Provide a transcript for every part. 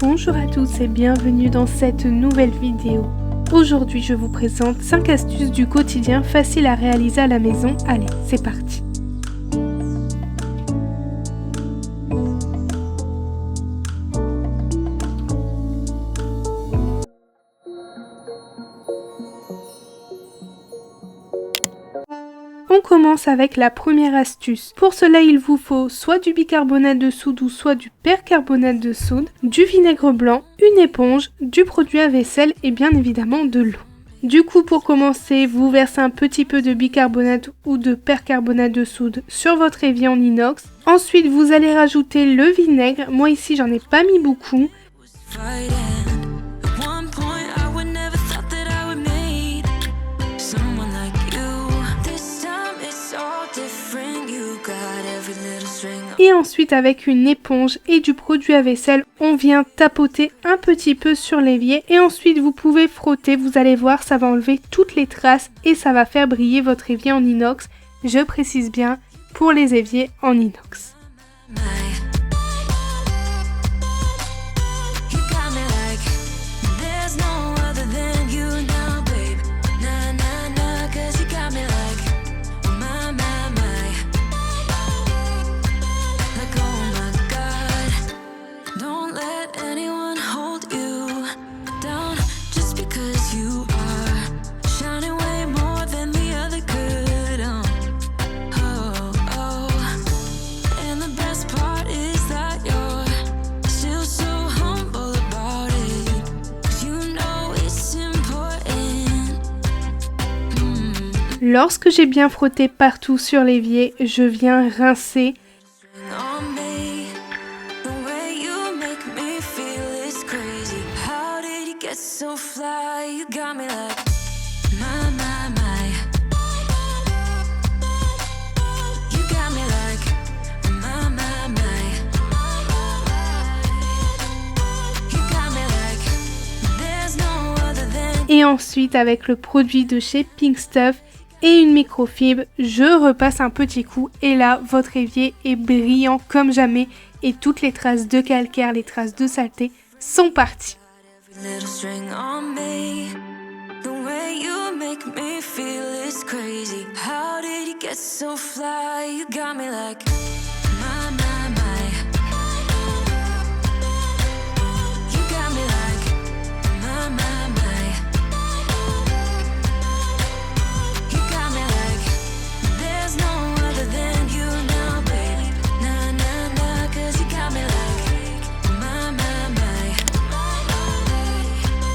Bonjour à tous et bienvenue dans cette nouvelle vidéo. Aujourd'hui je vous présente 5 astuces du quotidien faciles à réaliser à la maison. Allez, c'est parti. On commence avec la première astuce. Pour cela, il vous faut soit du bicarbonate de soude ou soit du percarbonate de soude, du vinaigre blanc, une éponge, du produit à vaisselle et bien évidemment de l'eau. Du coup, pour commencer, vous versez un petit peu de bicarbonate ou de percarbonate de soude sur votre évier en inox. Ensuite, vous allez rajouter le vinaigre. Moi ici, j'en ai pas mis beaucoup. Et ensuite, avec une éponge et du produit à vaisselle, on vient tapoter un petit peu sur l'évier. Et ensuite, vous pouvez frotter. Vous allez voir, ça va enlever toutes les traces et ça va faire briller votre évier en inox. Je précise bien, pour les éviers en inox. Lorsque j'ai bien frotté partout sur l'évier, je viens rincer. Et ensuite, avec le produit de chez Pink Stuff et une microfibre, je repasse un petit coup et là, votre évier est brillant comme jamais et toutes les traces de calcaire, les traces de saleté sont parties.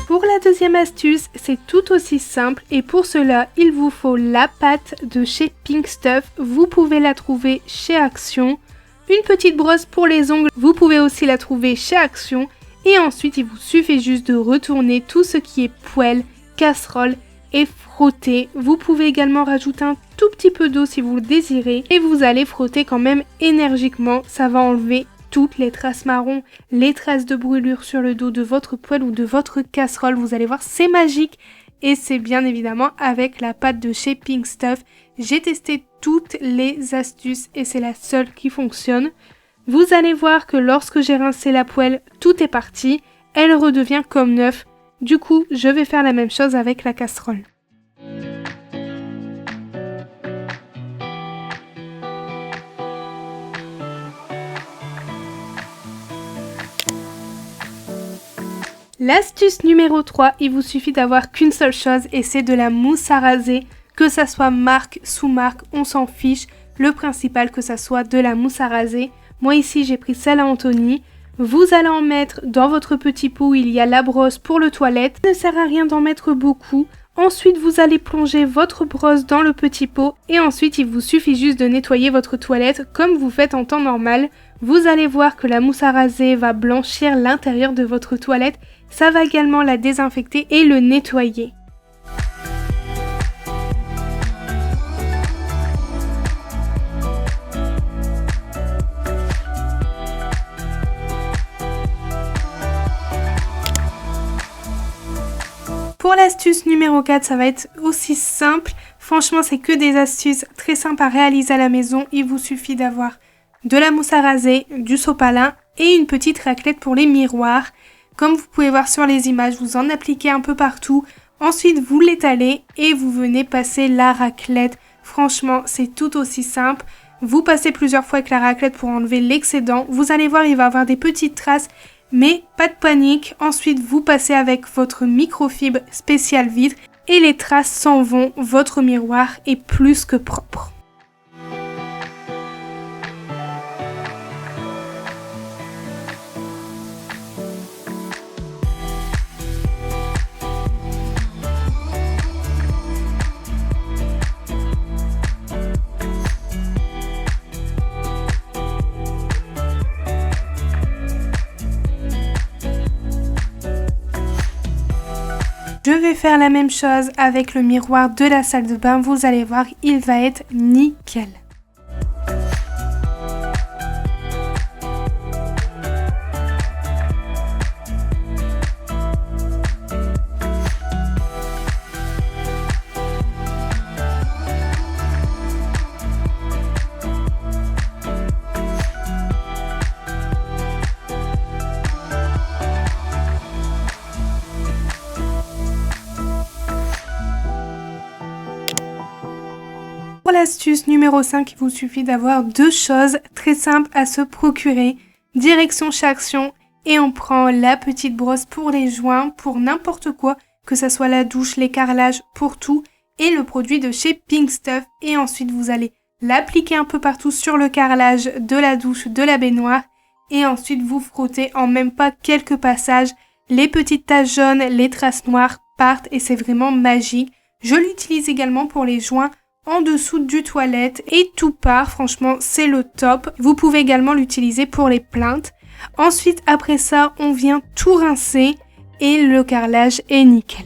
Pour la deuxième astuce, c'est tout aussi simple et pour cela, il vous faut la pâte de chez Pink Stuff. Vous pouvez la trouver chez Action. Une petite brosse pour les ongles, vous pouvez aussi la trouver chez Action. Et ensuite, il vous suffit juste de retourner tout ce qui est poêle, casserole et frotter. Vous pouvez également rajouter un tout petit peu d'eau si vous le désirez. Et vous allez frotter quand même énergiquement, ça va enlever toutes les traces marron, les traces de brûlure sur le dos de votre poêle ou de votre casserole. Vous allez voir, c'est magique et c'est bien évidemment avec la pâte de chez Pink Stuff. J'ai testé toutes les astuces et c'est la seule qui fonctionne. Vous allez voir que lorsque j'ai rincé la poêle, tout est parti. Elle redevient comme neuf. Du coup, je vais faire la même chose avec la casserole. L'astuce numéro 3, il vous suffit d'avoir qu'une seule chose et c'est de la mousse à raser. Que ça soit marque, sous-marque, on s'en fiche. Le principal que ça soit de la mousse à raser. Moi ici j'ai pris celle à Anthony. Vous allez en mettre dans votre petit pot où il y a la brosse pour le toilette. Il ne sert à rien d'en mettre beaucoup. Ensuite vous allez plonger votre brosse dans le petit pot et ensuite il vous suffit juste de nettoyer votre toilette comme vous faites en temps normal. Vous allez voir que la mousse à raser va blanchir l'intérieur de votre toilette. Ça va également la désinfecter et le nettoyer. Pour l'astuce numéro 4, ça va être aussi simple. Franchement, c'est que des astuces très simples à réaliser à la maison. Il vous suffit d'avoir de la mousse à raser, du sopalin et une petite raclette pour les miroirs. Comme vous pouvez voir sur les images, vous en appliquez un peu partout. Ensuite, vous l'étalez et vous venez passer la raclette. Franchement, c'est tout aussi simple. Vous passez plusieurs fois avec la raclette pour enlever l'excédent. Vous allez voir, il va y avoir des petites traces, mais pas de panique. Ensuite, vous passez avec votre microfibre spéciale vitre et les traces s'en vont. Votre miroir est plus que propre. Je vais faire la même chose avec le miroir de la salle de bain. Vous allez voir, il va être nickel. Pour l'astuce numéro 5, il vous suffit d'avoir 2 choses très simples à se procurer. Direction chez Action et on prend la petite brosse pour les joints, pour n'importe quoi, que ce soit la douche, les carrelages, pour tout. Et le produit de chez Pink Stuff. Et ensuite, vous allez l'appliquer un peu partout sur le carrelage de la douche, de la baignoire. Et ensuite, vous frottez en même pas quelques passages. Les petites taches jaunes, les traces noires partent et c'est vraiment magique. Je l'utilise également pour les joints en dessous du toilette et tout part, franchement c'est le top. Vous pouvez également l'utiliser pour les plinthes. Ensuite après ça on vient tout rincer et le carrelage est nickel.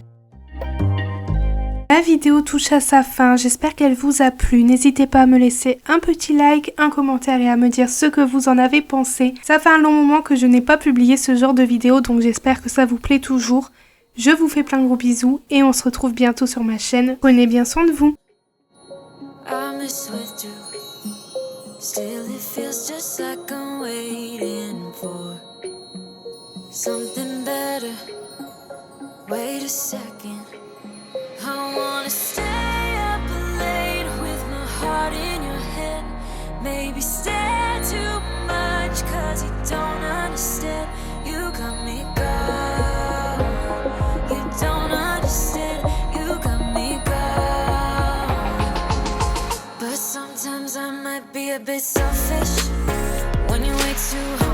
La vidéo touche à sa fin, j'espère qu'elle vous a plu. N'hésitez pas à me laisser un petit like, un commentaire et à me dire ce que vous en avez pensé. Ça fait un long moment que je n'ai pas publié ce genre de vidéo donc j'espère que ça vous plaît toujours. Je vous fais plein de gros bisous et on se retrouve bientôt sur ma chaîne. Prenez bien soin de vous. I miss with you. Still it feels just like I'm waiting for something better. Wait a second. I wanna stay up late with my heart in your head. Maybe stare too much cause you don't understand. You got me gone. You don't understand. You got me gone. But sometimes I might be a bit selfish when you wait too hard.